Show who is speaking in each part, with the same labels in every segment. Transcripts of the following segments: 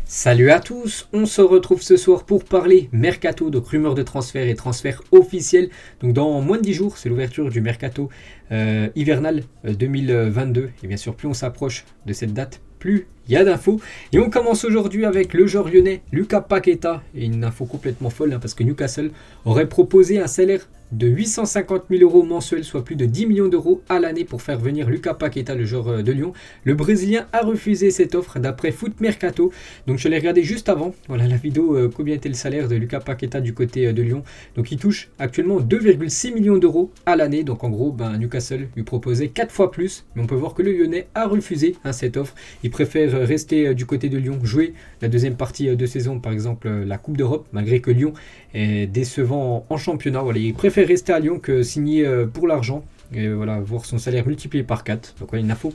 Speaker 1: Salut à tous, on se retrouve ce soir pour parler mercato, donc rumeurs de transfert et transfert officiel. Donc dans moins de 10 jours, c'est l'ouverture du mercato hivernal 2022. Et bien sûr, plus on s'approche de cette date, plus il y a d'infos. Et on commence aujourd'hui avec le joueur lyonnais Lucas Paqueta. Et une info complètement folle parce que Newcastle aurait proposé un salaire de 850 000 euros mensuels, soit plus de 10 millions d'euros à l'année pour faire venir Lucas Paqueta, le joueur de Lyon. Le Brésilien a refusé cette offre d'après Foot Mercato. Donc je l'ai regardé juste avant, voilà la vidéo, combien était le salaire de Lucas Paqueta du côté de Lyon. Donc il touche actuellement 2,6 millions d'euros à l'année. Donc en gros, Newcastle lui proposait 4 fois plus. Mais on peut voir que le Lyonnais a refusé cette offre. Il préfère rester du côté de Lyon, jouer la deuxième partie de saison, par exemple la Coupe d'Europe, malgré que Lyon est décevant en championnat. Voilà, il préfère rester à Lyon que signer pour l'argent. Et voilà, voir son salaire multiplié par 4. Donc une info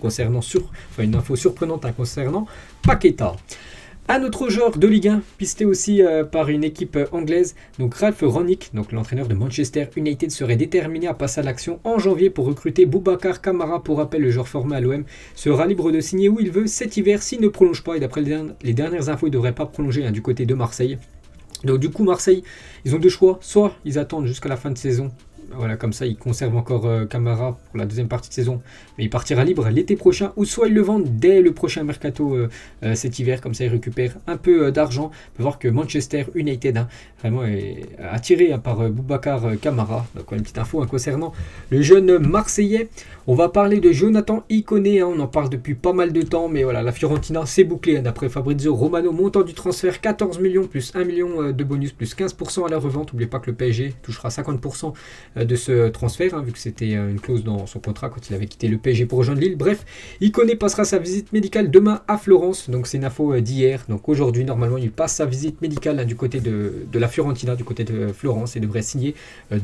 Speaker 1: surprenante concernant Paqueta. Un autre joueur de Ligue 1, pisté aussi par une équipe anglaise, donc Ralph Rangnick, donc l'entraîneur de Manchester United, serait déterminé à passer à l'action en janvier pour recruter Boubacar Kamara. Pour rappel, le joueur formé à l'OM sera libre de signer où il veut cet hiver s'il ne prolonge pas. Et d'après les dernières infos, il ne devrait pas prolonger du côté de Marseille. Donc du coup, Marseille, ils ont deux choix. Soit ils attendent jusqu'à la fin de saison. Voilà, comme ça, ils conservent encore Kamara pour la deuxième partie de saison. Mais il partira libre l'été prochain. Ou soit ils le vendent dès le prochain mercato cet hiver. Comme ça, ils récupèrent un peu d'argent. On peut voir que Manchester United vraiment est attiré par Boubacar Kamara. Donc une petite info concernant le jeune Marseillais. On va parler de Jonathan Ikoné. On en parle depuis pas mal de temps. Mais voilà, la Fiorentina s'est bouclée. D'après Fabrizio Romano, montant du transfert 14 millions plus 1 million de bonus plus 15% à la revente. N'oubliez pas que le PSG touchera 50% de ce transfert, vu que c'était une clause dans son contrat quand il avait quitté le PSG pour rejoindre Lille. Bref, Ikoné passera sa visite médicale demain à Florence, donc c'est une info d'hier. Donc aujourd'hui, normalement, il passe sa visite médicale du côté de la Fiorentina, du côté de Florence, et devrait signer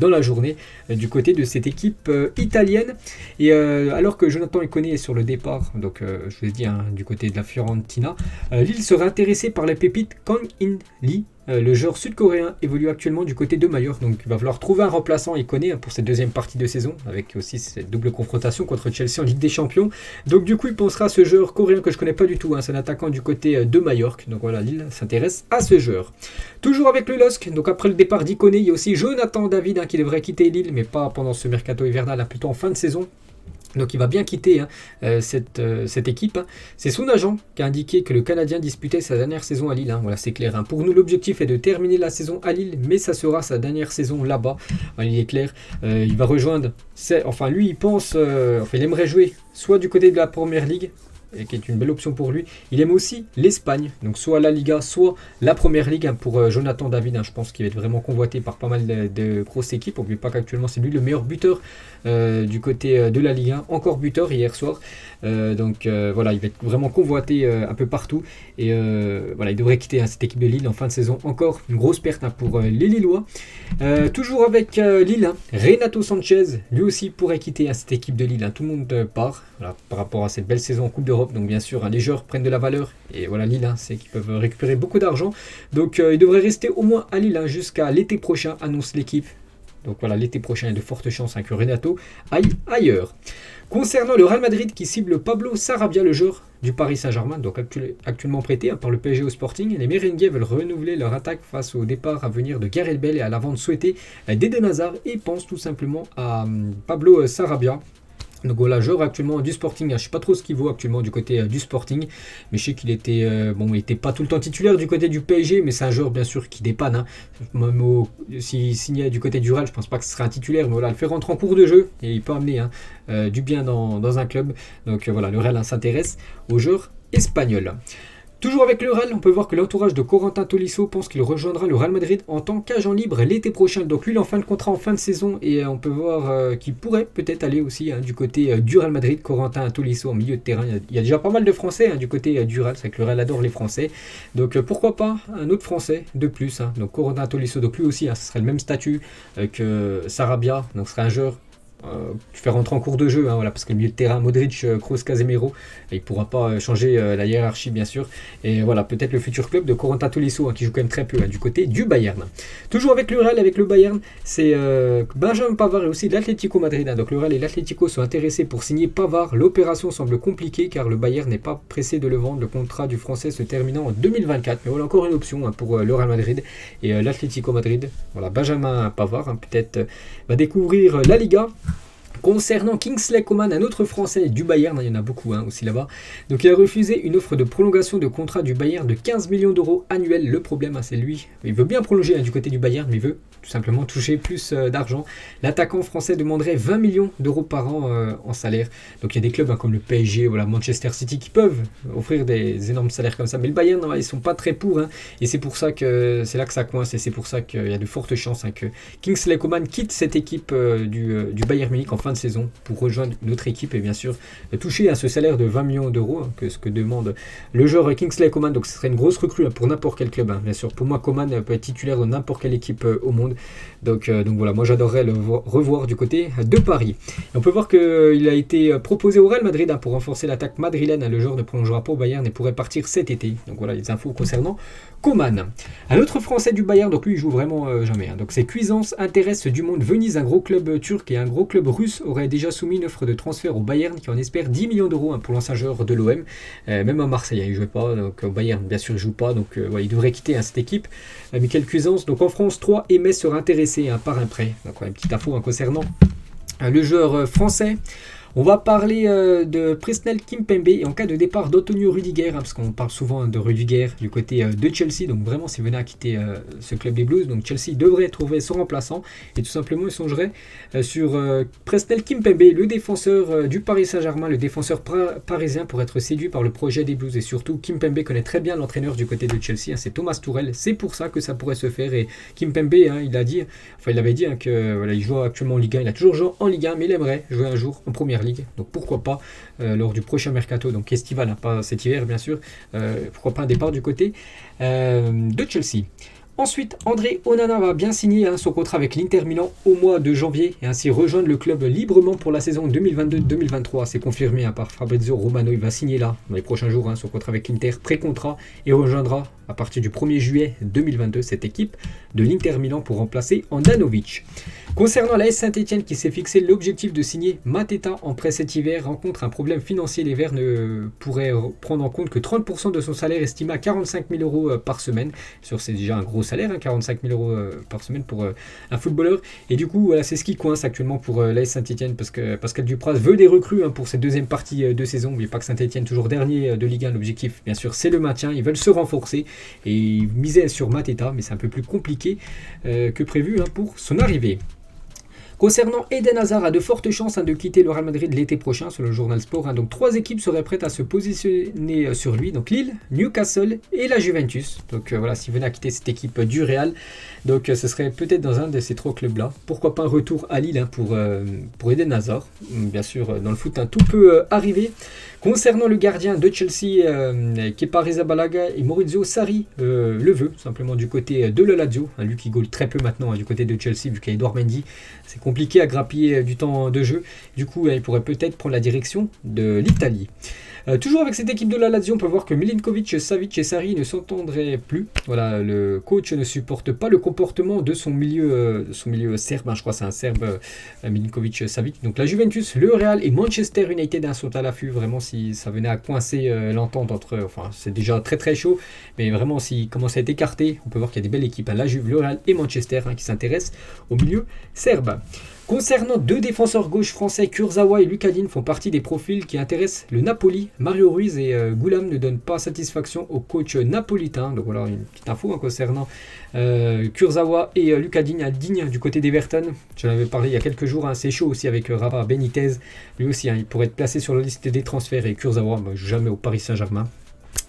Speaker 1: dans la journée du côté de cette équipe italienne. Et alors que Jonathan Ikoné est sur le départ, donc je vous ai dit, du côté de la Fiorentina, Lille serait intéressé par la pépite Kang In Lee. Le joueur sud-coréen évolue actuellement du côté de Majorque, donc il va falloir trouver un remplaçant Ikoné pour cette deuxième partie de saison, avec aussi cette double confrontation contre Chelsea en Ligue des Champions. Donc du coup il pensera à ce joueur coréen que je connais pas du tout, c'est un attaquant du côté de Majorque, donc voilà, Lille s'intéresse à ce joueur. Toujours avec le LOSC, donc après le départ d'Ikoné, il y a aussi Jonathan David qui devrait quitter Lille, mais pas pendant ce mercato hivernal, plutôt en fin de saison. Donc il va bien quitter cette équipe. C'est son agent qui a indiqué que le Canadien disputait sa dernière saison à Lille. Voilà, c'est clair. Pour nous, l'objectif est de terminer la saison à Lille, mais ça sera sa dernière saison là-bas. Il est clair. Il va rejoindre. Lui, il pense. Il aimerait jouer soit du côté de la Première Ligue, qui est une belle option pour lui. Il aime aussi l'Espagne, donc soit la Liga, soit la Première Ligue pour Jonathan David. Je pense qu'il va être vraiment convoité par pas mal de grosses équipes. N'oubliez pas qu'actuellement c'est lui le meilleur buteur du côté de la Ligue 1, encore buteur hier soir. Voilà, il va être vraiment convoité un peu partout. Et voilà, il devrait quitter cette équipe de Lille en fin de saison. Encore une grosse perte pour les Lillois. Toujours avec Lille, Renato Sanchez, lui aussi pourrait quitter cette équipe de Lille. Tout le monde part par rapport à cette belle saison en Coupe d'Europe. Donc bien sûr, les joueurs prennent de la valeur. Et voilà, Lille, c'est qu'ils peuvent récupérer beaucoup d'argent. Donc il devrait rester au moins à Lille jusqu'à l'été prochain, annonce l'équipe. Donc voilà, l'été prochain, il y a de fortes chances que Renato aille ailleurs. Concernant le Real Madrid qui cible Pablo Sarabia, le joueur du Paris Saint-Germain, donc actuellement prêté par le PSG au Sporting, les Merengues veulent renouveler leur attaque face au départ à venir de Gareth Bale et à la vente souhaitée d'Eden Hazard et pensent tout simplement à Pablo Sarabia. Donc voilà, joueur actuellement du Sporting. Je ne sais pas trop ce qu'il vaut actuellement du côté du Sporting, mais je sais qu'il était il n'était pas tout le temps titulaire du côté du PSG, mais c'est un joueur bien sûr qui dépanne. Même s'il signait du côté du Real, je ne pense pas que ce serait un titulaire, mais voilà, le fait rentrer en cours de jeu et il peut amener du bien dans un club. Donc voilà, le Real s'intéresse aux joueurs espagnols. Toujours avec le Real, on peut voir que l'entourage de Corentin Tolisso pense qu'il rejoindra le Real Madrid en tant qu'agent libre l'été prochain. Donc lui, il est en fin de contrat, en fin de saison, et on peut voir qu'il pourrait peut-être aller aussi du côté du Real Madrid. Corentin Tolisso en milieu de terrain. Il y a déjà pas mal de Français du côté du Real, c'est que le Real adore les Français. Donc pourquoi pas un autre Français de plus. Donc Corentin Tolisso, donc lui aussi, ce serait le même statut que Sarabia. Donc ce serait un joueur faire rentrer en cours de jeu, voilà, parce que le milieu de terrain, Modric, Kroos, Casemiro, il ne pourra pas changer la hiérarchie, bien sûr. Et voilà, peut-être le futur club de Corentin Tolisso, qui joue quand même très peu du côté du Bayern. Toujours avec le Real, avec le Bayern, c'est Benjamin Pavard et aussi l'Atlético Madrid. Donc le Real et l'Atlético sont intéressés pour signer Pavard. L'opération semble compliquée car le Bayern n'est pas pressé de le vendre. Le contrat du Français se terminant en 2024. Mais voilà encore une option pour le Real Madrid et l'Atlético Madrid. Voilà, Benjamin Pavard, peut-être va découvrir la Liga. Concernant Kingsley Coman, un autre Français du Bayern, il y en a beaucoup aussi là-bas, donc il a refusé une offre de prolongation de contrat du Bayern de 15 millions d'euros annuels. Le problème, c'est lui, il veut bien prolonger du côté du Bayern, mais il veut tout simplement toucher plus d'argent. L'attaquant français demanderait 20 millions d'euros par an en salaire. Donc il y a des clubs comme le PSG, Manchester City qui peuvent offrir des énormes salaires comme ça, mais le Bayern, ils ne sont pas très pour, et c'est pour ça que c'est là que ça coince, et c'est pour ça qu'il y a de fortes chances que Kingsley Coman quitte cette équipe du Bayern Munich en fin de saison pour rejoindre notre équipe et bien sûr toucher à ce salaire de 20 millions d'euros que ce que demande le joueur Kingsley Coman. Donc ce serait une grosse recrue pour n'importe quel club, bien sûr. Pour moi, Coman peut être titulaire de n'importe quelle équipe au monde. Donc voilà, moi j'adorerais le revoir du côté de Paris. Et on peut voir qu'il a été proposé au Real Madrid pour renforcer l'attaque madrilène. Le joueur ne prolongera pas au Bayern et pourrait partir cet été. Donc voilà les infos concernant Coman. Un autre Français du Bayern, donc lui il joue vraiment jamais. Donc c'est Cuisance, intéresse du monde Venise, un gros club turc et un gros club russe aurait déjà soumis une offre de transfert au Bayern qui en espère 10 millions d'euros pour l'ancien joueur de l'OM. Même à Marseille, il ne jouait pas, donc au Bayern bien sûr il ne joue pas, donc il devrait quitter cette équipe. Michael Cuisance, donc en France, 3 et Metz seraient intéressés par un prêt. Donc une petite info concernant le joueur français. On va parler de Presnel Kimpembe et en cas de départ d'Antonio Rudiger, parce qu'on parle souvent de Rudiger du côté de Chelsea, donc vraiment s'il venait à quitter ce club des Blues, donc Chelsea devrait trouver son remplaçant et tout simplement il songerait sur Presnel Kimpembe, le défenseur du Paris Saint-Germain, le défenseur parisien pour être séduit par le projet des Blues. Et surtout Kimpembe connaît très bien l'entraîneur du côté de Chelsea, c'est Thomas Tuchel, c'est pour ça que ça pourrait se faire. Et Kimpembe, il avait dit que il joue actuellement en Ligue 1, il a toujours joué en Ligue 1 mais il aimerait jouer un jour en première ligue. Donc pourquoi pas lors du prochain mercato, donc estival, pas cet hiver bien sûr, pourquoi pas un départ du côté de Chelsea. Ensuite, André Onana va bien signer son contrat avec l'Inter Milan au mois de janvier et ainsi rejoindre le club librement pour la saison 2022-2023. C'est confirmé par Fabrizio Romano. Il va signer là, dans les prochains jours, son contrat avec l'Inter, pré-contrat, et rejoindra à partir du 1er juillet 2022 cette équipe de l'Inter Milan pour remplacer Andanovic. Concernant l'AS Saint-Etienne qui s'est fixé l'objectif de signer Mateta en prêt cet hiver, rencontre un problème financier. Les Verts ne pourraient prendre en compte que 30% de son salaire estimé à 45 000 euros par semaine. C'est déjà un gros salaire, 45 000 euros par semaine pour un footballeur. Et du coup, c'est ce qui coince actuellement pour l'AS Saint-Etienne parce que Pascal Dupraz veut des recrues pour cette deuxième partie de saison. N'oubliez pas que Saint-Etienne, toujours dernier de Ligue 1, l'objectif, bien sûr, c'est le maintien. Ils veulent se renforcer et ils misaient sur Mateta, mais c'est un peu plus compliqué que prévu pour son arrivée. Concernant Eden Hazard, a de fortes chances de quitter le Real Madrid l'été prochain, selon le journal Sport. Donc 3 équipes seraient prêtes à se positionner sur lui. Donc Lille, Newcastle et la Juventus. Donc voilà, s'il venait à quitter cette équipe du Real, donc ce serait peut-être dans un de ces 3 clubs-là. Pourquoi pas un retour à Lille pour Eden Hazard. Bien sûr, dans le foot, tout peut arriver. Concernant le gardien de Chelsea, Kepa Arrizabalaga et Maurizio Sarri le veut, simplement du côté de la Lazio. Lui qui goal très peu maintenant du côté de Chelsea, vu qu'il y a Edouard Mendy. C'est compliqué à grappiller du temps de jeu. Du coup, il pourrait peut-être prendre la direction de l'Italie. Toujours avec cette équipe de la Lazio, on peut voir que Milinkovic, Savic et Sarri ne s'entendraient plus. Voilà, le coach ne supporte pas le comportement de son milieu serbe. Je crois que c'est un serbe, Milinkovic, Savic. Donc la Juventus, le Real et Manchester United sont à l'affût. Vraiment, si ça venait à coincer l'entente entre... Enfin, c'est déjà très très chaud. Mais vraiment, s'il commence à être écarté, on peut voir qu'il y a des belles équipes. La Juve, le Real et Manchester qui s'intéressent au milieu serbe. Concernant 2 défenseurs gauche français, Kurzawa et Lucadine font partie des profils qui intéressent le Napoli. Mario Ruiz et Goulam ne donnent pas satisfaction au coach napolitain. Donc voilà une petite info concernant Kurzawa et Lucadine, digne du côté d'Everton. J'en avais parlé il y a quelques jours, c'est chaud aussi avec Rafa Benitez. Lui aussi, il pourrait être placé sur la liste des transferts et Kurzawa, jamais au Paris Saint-Germain.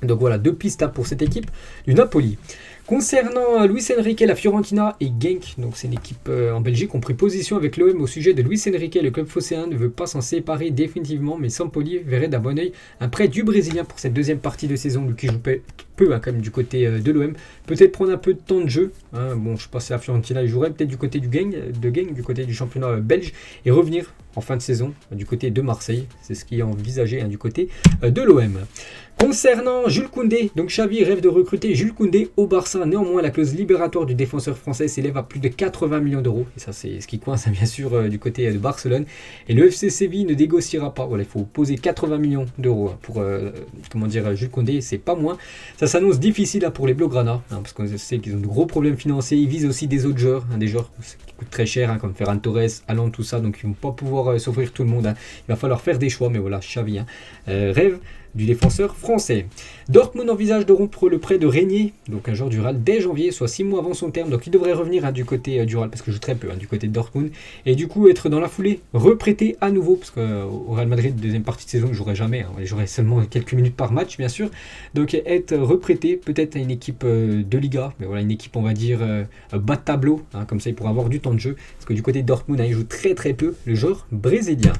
Speaker 1: Donc voilà, 2 pistes pour cette équipe du Napoli. Concernant Luis Enrique, la Fiorentina et Genk, donc c'est une équipe en Belgique, ont pris position avec l'OM au sujet de Luis Enrique. Le club phocéen ne veut pas s'en séparer définitivement, mais Sampoli verrait d'un bon oeil un prêt du Brésilien pour cette deuxième partie de saison, lui qui joue peu quand même du côté de l'OM. Peut-être prendre un peu de temps de jeu. Bon, je pense que la Fiorentina il jouerait peut-être du côté du Genk, du côté du championnat belge, et revenir en fin de saison du côté de Marseille. C'est ce qui est envisagé du côté de l'OM. Concernant Jules Koundé, donc Xavi rêve de recruter Jules Koundé au Barça. Néanmoins, la clause libératoire du défenseur français s'élève à plus de 80 millions d'euros. Et ça, c'est ce qui coince bien sûr du côté de Barcelone. Et le FC Séville ne négociera pas. Voilà, il faut poser 80 millions d'euros pour Jules Koundé. C'est pas moins. Ça s'annonce difficile pour les Blaugrana, parce qu'on sait qu'ils ont de gros problèmes financiers. Ils visent aussi des autres joueurs, des joueurs qui coûtent très cher, comme Ferran Torres, Haaland, tout ça. Donc ils ne vont pas pouvoir s'offrir tout le monde. Il va falloir faire des choix. Mais voilà, Xavi rêve du défenseur français. Dortmund envisage de rompre le prêt de Régnier, donc un joueur du Real, dès janvier, soit 6 mois avant son terme. Donc il devrait revenir du côté du Real, parce que je joue très peu du côté de Dortmund. Et du coup, être dans la foulée, reprêté à nouveau, parce qu'au Real Madrid, deuxième partie de saison, je ne jouerai jamais. Je jouerai seulement quelques minutes par match, bien sûr. Donc être reprêté, peut-être à une équipe de Liga, mais voilà, une équipe, on va dire, bas de tableau, comme ça il pourra avoir du temps de jeu. Parce que du côté de Dortmund, il joue très très peu, le joueur brésilien.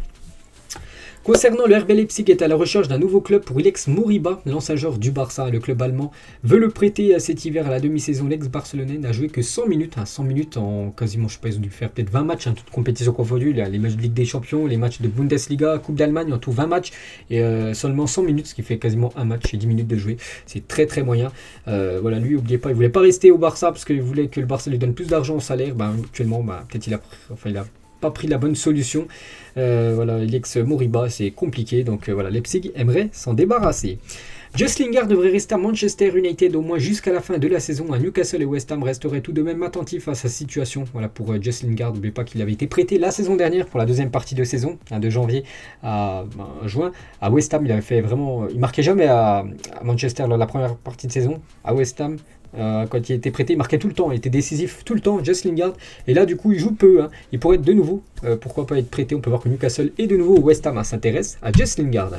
Speaker 1: Concernant le RB Leipzig est à la recherche d'un nouveau club pour Ilex Moriba, l'ancien joueur du Barça. Le club allemand veut le prêter cet hiver à la demi-saison. L'ex-barcelonais n'a joué que 100 minutes. 100 minutes en quasiment, je sais pas, ils ont dû faire peut-être 20 matchs, toutes compétitions confondues. Les matchs de Ligue des Champions, les matchs de Bundesliga, Coupe d'Allemagne, en tout 20 matchs. Et seulement 100 minutes, ce qui fait quasiment un match et 10 minutes de jouer. C'est très très moyen. Voilà, lui, n'oubliez pas, il voulait pas rester au Barça parce qu'il voulait que le Barça lui donne plus d'argent au salaire. Actuellement, peut-être il a pas pris la bonne solution. Voilà, Ilex Moriba, c'est compliqué. Donc voilà, Leipzig aimerait s'en débarrasser. Jess Lingard devrait rester à Manchester United au moins jusqu'à la fin de la saison. À Newcastle et West Ham resteraient tout de même attentifs à sa situation. Voilà pour Jess Lingard. N'oubliez pas qu'il avait été prêté la saison dernière pour la deuxième partie de saison, de janvier à juin. À West Ham, il avait fait vraiment. Il marquait jamais à Manchester la première partie de saison. À West Ham, quand il était prêté, il marquait tout le temps, il était décisif tout le temps, Jess Lingard. Et là, du coup, il joue peu. Il pourrait être de nouveau, pourquoi pas être prêté. On peut voir que Newcastle et de nouveau West Ham s'intéresse à Jess Lingard.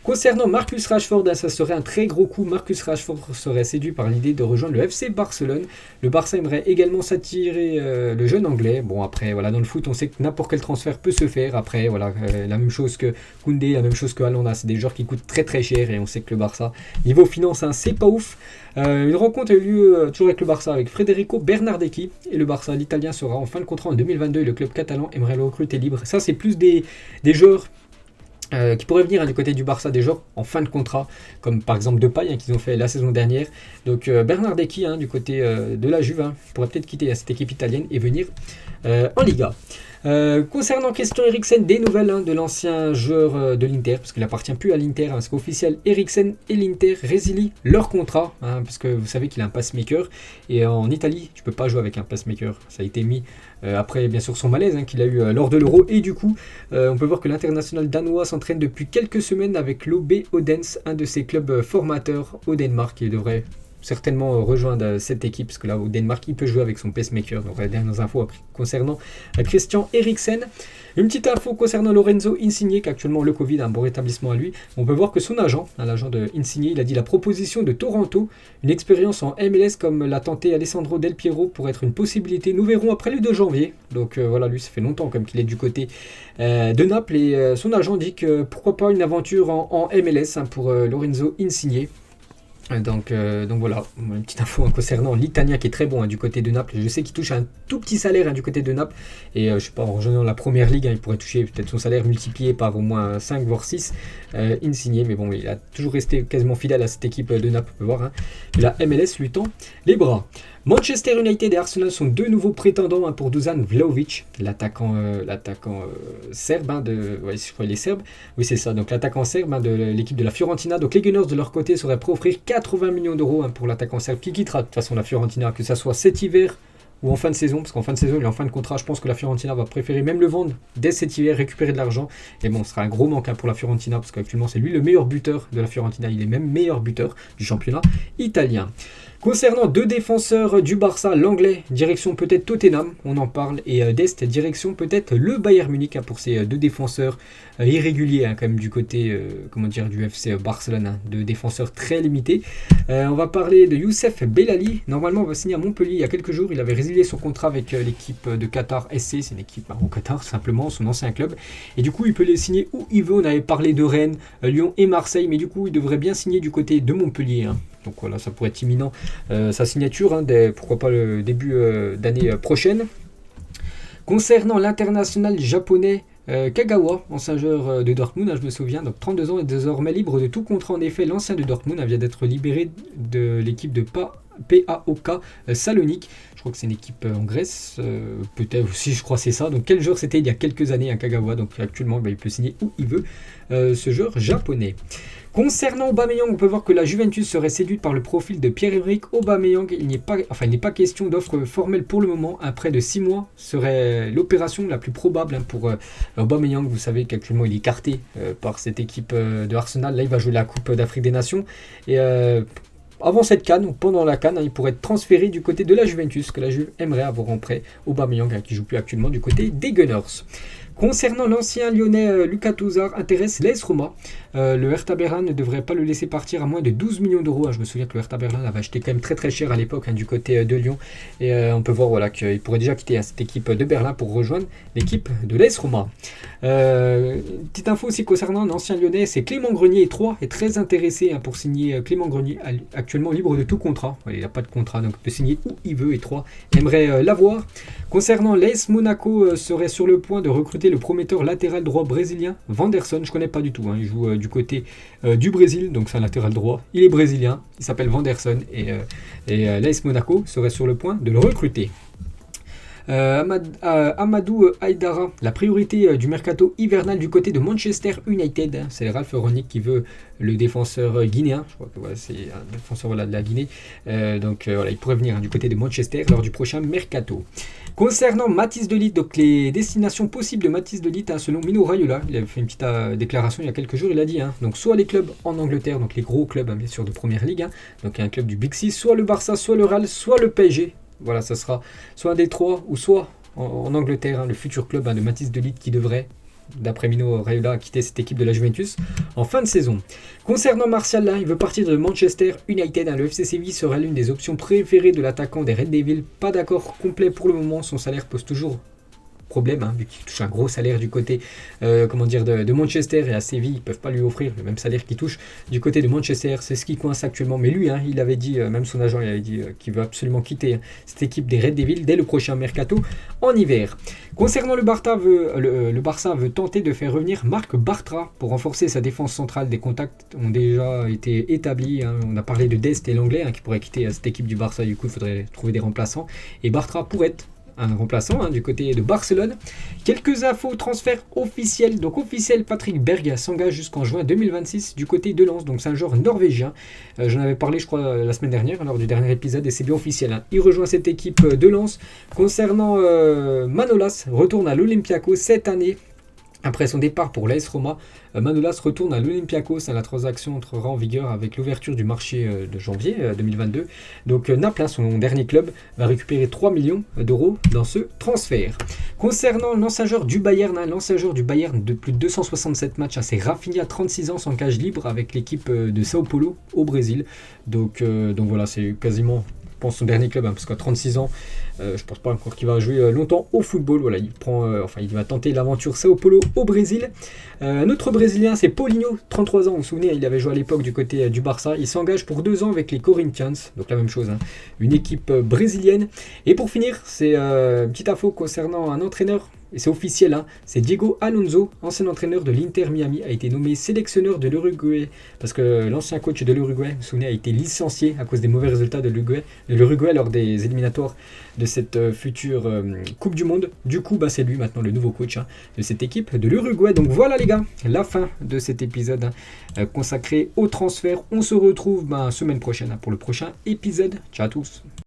Speaker 1: Concernant Marcus Rashford, ça serait un très gros coup. Marcus Rashford serait séduit par l'idée de rejoindre le FC Barcelone. Le Barça aimerait également s'attirer le jeune anglais. Bon, après, voilà, dans le foot, on sait que n'importe quel transfert peut se faire. Après, voilà, la même chose que Koundé, la même chose que Haaland. C'est des joueurs qui coûtent très très cher et on sait que le Barça, niveau finance, c'est pas ouf. Une rencontre a eu lieu toujours avec le Barça, avec Federico Bernardeschi. Et le Barça, l'Italien, sera en fin de contrat en 2022 et le club catalan aimerait le recruter libre. Ça, c'est plus des joueurs qui pourraient venir du côté du Barça, des joueurs en fin de contrat, comme par exemple Depay qu'ils ont fait la saison dernière. Donc Bernardeschi du côté de la Juve pourrait peut-être quitter cette équipe italienne et venir en Liga. Concernant Christian Eriksen, des nouvelles de l'ancien joueur de l'Inter, parce qu'il appartient plus à l'Inter, parce qu'officiel Eriksen et l'Inter résilient leur contrat, parce que vous savez qu'il a un pacemaker, et en Italie, tu peux pas jouer avec un pacemaker. Ça a été mis après bien sûr son malaise qu'il a eu lors de l'Euro, et du coup, on peut voir que l'international danois s'entraîne depuis quelques semaines avec l'OB Odense, un de ses clubs formateurs au Danemark, et devrait certainement rejoindre cette équipe, parce que là au Danemark il peut jouer avec son pacemaker. Donc les dernières infos concernant Christian Eriksen. Une petite info concernant Lorenzo Insigne, qui actuellement le Covid, un bon rétablissement à lui. On peut voir que son agent, l'agent de Insigne, il a dit la proposition de Toronto, une expérience en MLS comme l'a tenté Alessandro Del Piero, pour être une possibilité. Nous verrons après le 2 janvier. Donc voilà, lui ça fait longtemps comme qu'il est du côté de Naples, et son agent dit que pourquoi pas une aventure en MLS pour Lorenzo Insigne. Donc voilà, une petite info concernant l'Italien qui est très bon du côté de Naples. Je sais qu'il touche un tout petit salaire du côté de Naples. Et je sais pas, en rejoignant la première ligue, il pourrait toucher peut-être son salaire multiplié par au moins 5 voire 6 Insigne. Mais bon, il a toujours resté quasiment fidèle à cette équipe de Naples, on peut voir. Et la MLS lui tend les bras. Manchester United et Arsenal sont deux nouveaux prétendants pour Dusan Vlahovic, l'attaquant serbe, je crois qu'il est serbe, oui c'est ça, donc l'attaquant serbe de l'équipe de la Fiorentina. Donc les Gunners de leur côté seraient prêts à offrir 80 millions d'euros pour l'attaquant serbe qui quittera de toute façon la Fiorentina, que ça soit cet hiver ou en fin de saison, parce qu'en fin de saison il est en fin de contrat. Je pense que la Fiorentina va préférer même le vendre dès cet hiver, récupérer de l'argent. Et bon, ce sera un gros manque pour la Fiorentina, parce qu'actuellement c'est lui le meilleur buteur de la Fiorentina, il est même meilleur buteur du championnat italien. Concernant deux défenseurs du Barça, l'anglais, direction peut-être Tottenham, on en parle, et Dest, direction peut-être le Bayern Munich pour ces deux défenseurs irréguliers, quand même du côté du FC Barcelone, deux défenseurs très limités. On va parler de Youssef Bellali, normalement on va signer à Montpellier il y a quelques jours, il avait résilié son contrat avec l'équipe de Qatar SC, c'est une équipe au Qatar simplement, son ancien club, et du coup il peut les signer où il veut. On avait parlé de Rennes, Lyon et Marseille, mais du coup il devrait bien signer du côté de Montpellier. Donc voilà, ça pourrait être imminent sa signature, pourquoi pas le début d'année prochaine. Concernant l'international japonais Kagawa, ancien joueur de Dortmund, je me souviens, donc 32 ans, est désormais libre de tout contrat. En effet, l'ancien de Dortmund vient d'être libéré de l'équipe de PAOK Salonique. Je crois que c'est une équipe en Grèce, peut-être aussi, je crois que c'est ça. Donc quel joueur c'était il y a quelques années, Kagawa, donc actuellement il peut signer où il veut, ce joueur japonais. Concernant Aubameyang, on peut voir que la Juventus serait séduite par le profil de Pierre-Emerick Aubameyang. Il n'est pas question d'offre formelle pour le moment. Un prêt de 6 mois serait l'opération la plus probable pour Aubameyang. Vous savez qu'actuellement il est écarté par cette équipe de Arsenal. Là il va jouer la Coupe d'Afrique des Nations. Et avant cette CAN, ou pendant la CAN, il pourrait être transféré du côté de la Juventus, que la Juve aimerait avoir en prêt Aubameyang, qui ne joue plus actuellement du côté des Gunners. Concernant l'ancien lyonnais Lucas Touzard, intéresse l'AS Roma. Le Hertha Berlin ne devrait pas le laisser partir à moins de 12 millions d'euros. Je me souviens que le Hertha Berlin l'avait acheté quand même très très cher à l'époque du côté de Lyon. Et on peut voir qu'il pourrait déjà quitter cette équipe de Berlin pour rejoindre l'équipe de l'AS Roma. Petite info aussi concernant l'ancien lyonnais, c'est Clément Grenier. 3 est très intéressé pour signer. Clément Grenier, actuellement libre de tout contrat. Il n'a pas de contrat, donc il peut signer où il veut. Et 3 aimerait l'avoir. Concernant l'AS Monaco, serait sur le point de recruter le prometteur latéral droit brésilien Vanderson. Je connais pas du tout, il joue du côté du Brésil, donc c'est un latéral droit, il est brésilien, il s'appelle Vanderson, et l'AS Monaco serait sur le point de le recruter. Amadou Haidara, la priorité du mercato hivernal du côté de Manchester United. C'est Ralph Rangnick qui veut le défenseur guinéen. Je crois que c'est un défenseur de la Guinée. Il pourrait venir du côté de Manchester lors du prochain mercato. Concernant Mathys de Ligt, donc les destinations possibles de Mathys de Ligt, selon Mino Raiola, il avait fait une petite déclaration il y a quelques jours, il a dit, donc soit les clubs en Angleterre, donc les gros clubs bien sûr de Première Ligue, donc un club du Big Six, soit le Barça, soit le Real, soit le PSG. Voilà, ça sera soit un des trois, ou soit en Angleterre, le futur club de Mathys de Ligt qui devrait, d'après Mino Raiola, quitter cette équipe de la Juventus en fin de saison. Concernant Martial, il veut partir de Manchester United. Le FC Séville sera l'une des options préférées de l'attaquant des Red Devils. Pas d'accord complet pour le moment, son salaire pose toujours problème, vu qu'il touche un gros salaire du côté de Manchester, et à Séville ils ne peuvent pas lui offrir le même salaire qu'il touche du côté de Manchester. C'est ce qui coince actuellement, mais lui il avait dit, même son agent il avait dit qu'il veut absolument quitter cette équipe des Red Devils dès le prochain mercato en hiver. Concernant le Barça, le Barça veut tenter de faire revenir Marc Bartra pour renforcer sa défense centrale. Des contacts ont déjà été établis, on a parlé de Dest et l'anglais qui pourrait quitter cette équipe du Barça. Du coup il faudrait trouver des remplaçants, et Bartra pourrait être un remplaçant du côté de Barcelone. Quelques infos transferts officiels. Donc officiel, Patrick Berg s'engage jusqu'en juin 2026 du côté de Lens. Donc c'est un joueur norvégien. J'en avais parlé je crois la semaine dernière lors du dernier épisode, et c'est bien officiel. Il rejoint cette équipe de Lens. Concernant Manolas, retourne à l'Olympiakos cette année. Après son départ pour l'AS Roma, Manolas retourne à l'Olympiakos. La transaction entrera en vigueur avec l'ouverture du marché de janvier 2022. Donc Naples, son dernier club, va récupérer 3 millions d'euros dans ce transfert. Concernant l'ancien joueur du Bayern, de plus de 267 matchs, c'est Rafinha, 36 ans, s'engage libre avec l'équipe de Sao Paulo au Brésil. Donc voilà, c'est quasiment, je pense, son dernier club, parce qu'à 36 ans, je pense pas encore qu'il va jouer longtemps au football. Voilà, il va tenter l'aventure Sao Paulo au Brésil. Un autre Brésilien, c'est Paulinho, 33 ans. Vous vous souvenez, il avait joué à l'époque du côté du Barça. Il s'engage pour 2 ans avec les Corinthians, donc la même chose, une équipe brésilienne. Et pour finir, c'est une petite info concernant un entraîneur. Et c'est officiel, c'est Diego Alonso, ancien entraîneur de l'Inter Miami, a été nommé sélectionneur de l'Uruguay, parce que l'ancien coach de l'Uruguay, vous vous souvenez, a été licencié à cause des mauvais résultats de l'Uruguay lors des éliminatoires de cette future Coupe du Monde. Du coup, c'est lui maintenant le nouveau coach de cette équipe de l'Uruguay. Donc voilà les gars, la fin de cet épisode consacré au transfert. On se retrouve semaine prochaine pour le prochain épisode. Ciao à tous.